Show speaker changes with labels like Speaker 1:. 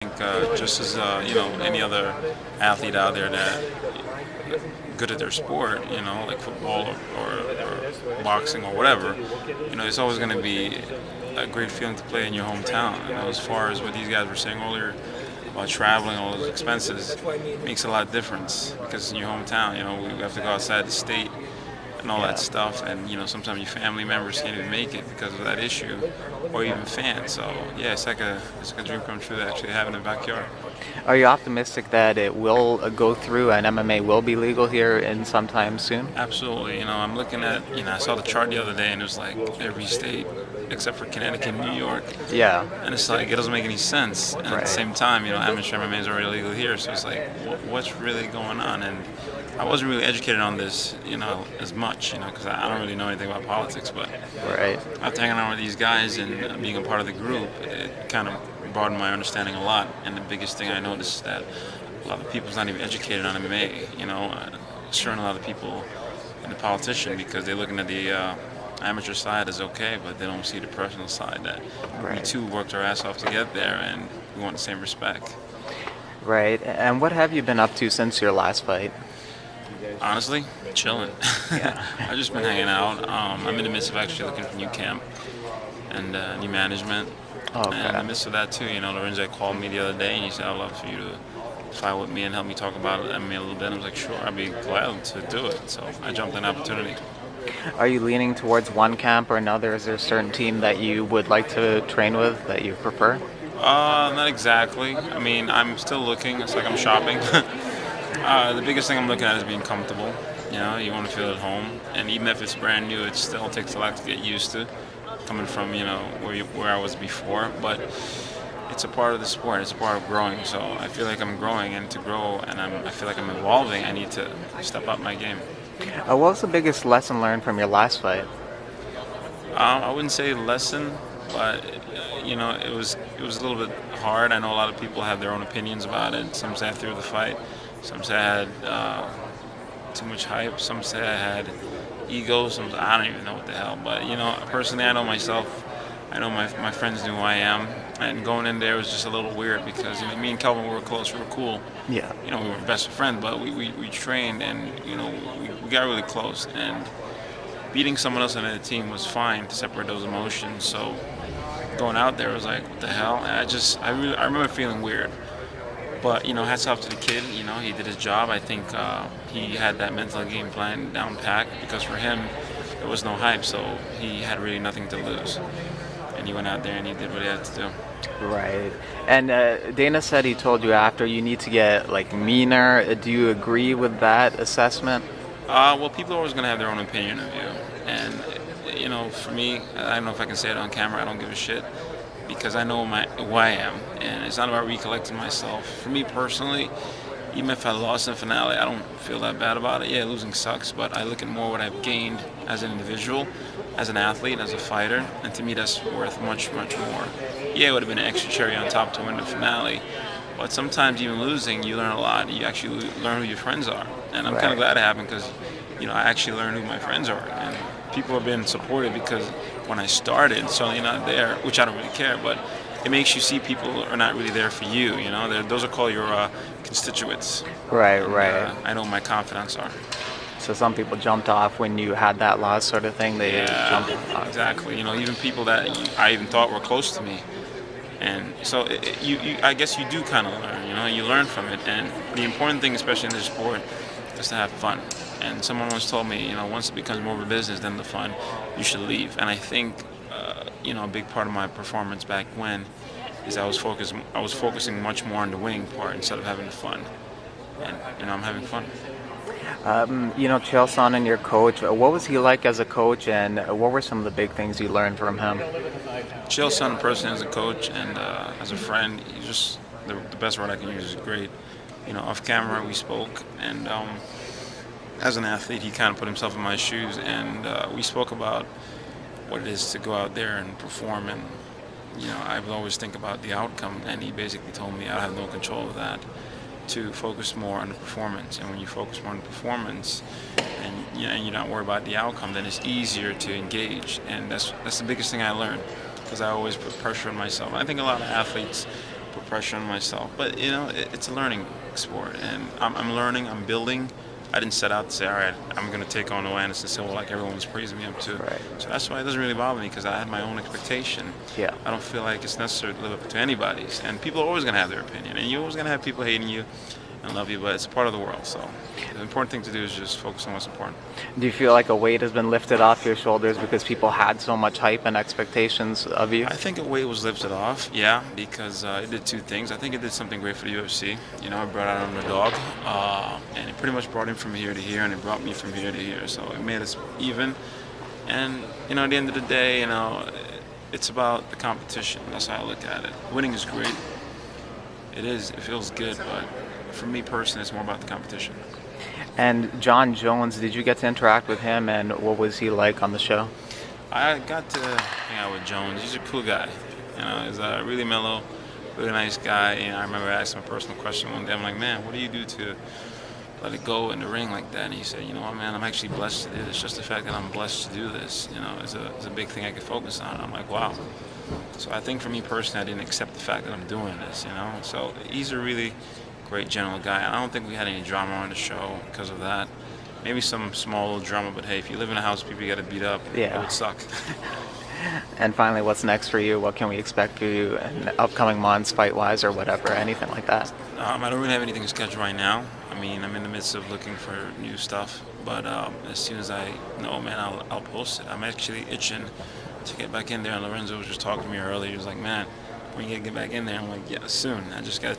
Speaker 1: think just as any other athlete out there that good at their sport, like football or boxing or whatever, it's always going to be a great feeling to play in your hometown. As far as what these guys were saying earlier about traveling, all those expenses, makes a lot of difference because in your hometown, we have to go outside the state and all that stuff, and sometimes your family members can't even make it because of that issue, or even fans. So yeah, it's like a dream come true to actually have in the backyard.
Speaker 2: Are you optimistic that it will go through and MMA will be legal here in sometime soon?
Speaker 1: Absolutely. I'm looking at, I saw the chart the other day and it was like every state except for Connecticut and New York.
Speaker 2: Yeah.
Speaker 1: And it's like, it doesn't make any sense. And at the same time, amateur MMA is already legal here. So it's like, what's really going on? And I wasn't really educated on this, as much, because I don't really know anything about politics. But
Speaker 2: Right.
Speaker 1: after hanging out with these guys and being a part of the group, it kind of broadened my understanding a lot. And the biggest thing I noticed is that a lot of people's not even educated on MMA. Sure, a lot of people in the politician because they're looking at the amateur side as okay, but they don't see the personal side that we too worked our ass off to get there, and we want the same respect.
Speaker 2: Right. And what have you been up to since your last fight?
Speaker 1: Honestly, chilling.
Speaker 2: Yeah.
Speaker 1: I've just been hanging out. I'm in the midst of actually looking for new camp and new management.
Speaker 2: Okay.
Speaker 1: And in the midst of that too, Lorenzo called me the other day and he said, I'd love for you to fight with me and help me talk about MMA a little bit. I was like, sure, I'd be glad to do it. So I jumped on the opportunity.
Speaker 2: Are you leaning towards one camp or another? Is there a certain team that you would like to train with that you prefer?
Speaker 1: Not exactly. I mean, I'm still looking. It's like I'm shopping. The biggest thing I'm looking at is being comfortable. You want to feel at home. And even if it's brand new, it still takes a lot to get used to. Coming from, where I was before. But it's a part of the sport. It's a part of growing. So I feel like I'm growing, and to grow, and I feel like I'm evolving, I need to step up my game.
Speaker 2: What was the biggest lesson learned from your last fight?
Speaker 1: I wouldn't say lesson, but it was a little bit hard. I know a lot of people have their own opinions about it. Some say I threw the fight. Some say I had too much hype. Some say I had ego. Some I don't even know what the hell. But personally, I know myself. I know my friends knew who I am, and going in there was just a little weird because me and Kelvin were close. We were cool.
Speaker 2: Yeah.
Speaker 1: We were best friends, but we trained and we got really close. And beating someone else on the team was fine to separate those emotions. So going out there was like, what the hell? And I remember feeling weird. But hats off to the kid. He did his job. I think he had that mental game plan down pat because for him there was no hype, so he had really nothing to lose. And he went out there and he did what he had to do.
Speaker 2: Right. And Dana said he told you after you need to get meaner. Do you agree with that assessment?
Speaker 1: Well, people are always going to have their own opinion of you. And, for me, I don't know if I can say it on camera, I don't give a shit. Because I know who I am. And it's not about recollecting myself. For me personally, even if I lost in the finale, I don't feel that bad about it. Yeah, losing sucks, but I look at more what I've gained as an individual, as an athlete, as a fighter, and to me that's worth much, much more. Yeah, it would have been an extra cherry on top to win the finale, but sometimes even losing, you learn a lot. You actually learn who your friends are, and I'm kind of glad it happened because, I actually learned who my friends are, and people have been supportive because when I started, certainly not there, which I don't really care, but it makes you see people are not really there for you. Those are called your constituents.
Speaker 2: Right,
Speaker 1: and,
Speaker 2: right.
Speaker 1: I know my confidants are.
Speaker 2: So some people jumped off when you had that loss, sort of thing. They jumped off.
Speaker 1: Exactly. Even people that I even thought were close to me, and so I guess you do kind of learn. You learn from it, and the important thing, especially in this sport, is to have fun. And someone once told me, once it becomes more of a business than the fun, you should leave. And I think, a big part of my performance back when is I was focusing much more on the winning part instead of having the fun. And I'm having fun.
Speaker 2: Chael Sonnen, your coach, what was he like as a coach, and what were some of the big things you learned from him?
Speaker 1: Chael Sonnen, personally, as a coach and as a friend, he's just the best word I can use is great. Off camera we spoke, and as an athlete, he kind of put himself in my shoes, and we spoke about what it is to go out there and perform. And I would always think about the outcome, and he basically told me I have no control of that. To focus more on the performance, and when you focus more on the performance, and you're not worried about the outcome, then it's easier to engage. And that's the biggest thing I learned, because I always put pressure on myself. I think a lot of athletes put pressure on myself. But it's a learning sport, and I'm learning. I'm building. I didn't set out to say, all right, I'm going to take on Oanis and say, well, like everyone's praising me up to.
Speaker 2: Right.
Speaker 1: So that's why it doesn't really bother me, because I had my own expectation.
Speaker 2: Yeah.
Speaker 1: I don't feel like it's necessary to live up to anybody's. And people are always going to have their opinion, and you're always going to have people hating you and love you, but it's a part of the world. So the important thing to do is just focus on what's important.
Speaker 2: Do you feel like a weight has been lifted off your shoulders because people had so much hype and expectations of you?
Speaker 1: I think a weight was lifted off, yeah, because it did two things. I think it did something great for the UFC. It brought out an underdog, and it pretty much brought him from here to here, and it brought me from here to here. So it made us even. And, at the end of the day, it's about the competition. That's how I look at it. Winning is great. It is. It feels good, but for me personally, it's more about the competition.
Speaker 2: And John Jones, did you get to interact with him, and what was he like on the show?
Speaker 1: I got to hang out with Jones. He's a cool guy. He's a really mellow, really nice guy. I remember asking him a personal question one day. I'm like, man, what do you do to let it go in the ring like that? And he said, what, man, I'm actually blessed to do this. Just the fact that I'm blessed to do this, is a big thing I could focus on. I'm like, wow. So I think for me personally, I didn't accept the fact that I'm doing this, So he's a really great general guy. I don't think we had any drama on the show because of that. Maybe some small little drama, but hey, if you live in a house people you got to beat up,
Speaker 2: yeah,
Speaker 1: it would suck.
Speaker 2: And finally, what's next for you? What can we expect for you in upcoming months, fight-wise or whatever, anything like that?
Speaker 1: I don't really have anything scheduled right now. I'm in the midst of looking for new stuff, but as soon as I know, man, I'll post it. I'm actually itching to get back in there, and Lorenzo was just talking to me earlier. He was like, man, when you get back in there? I'm like, yeah, soon. I just got to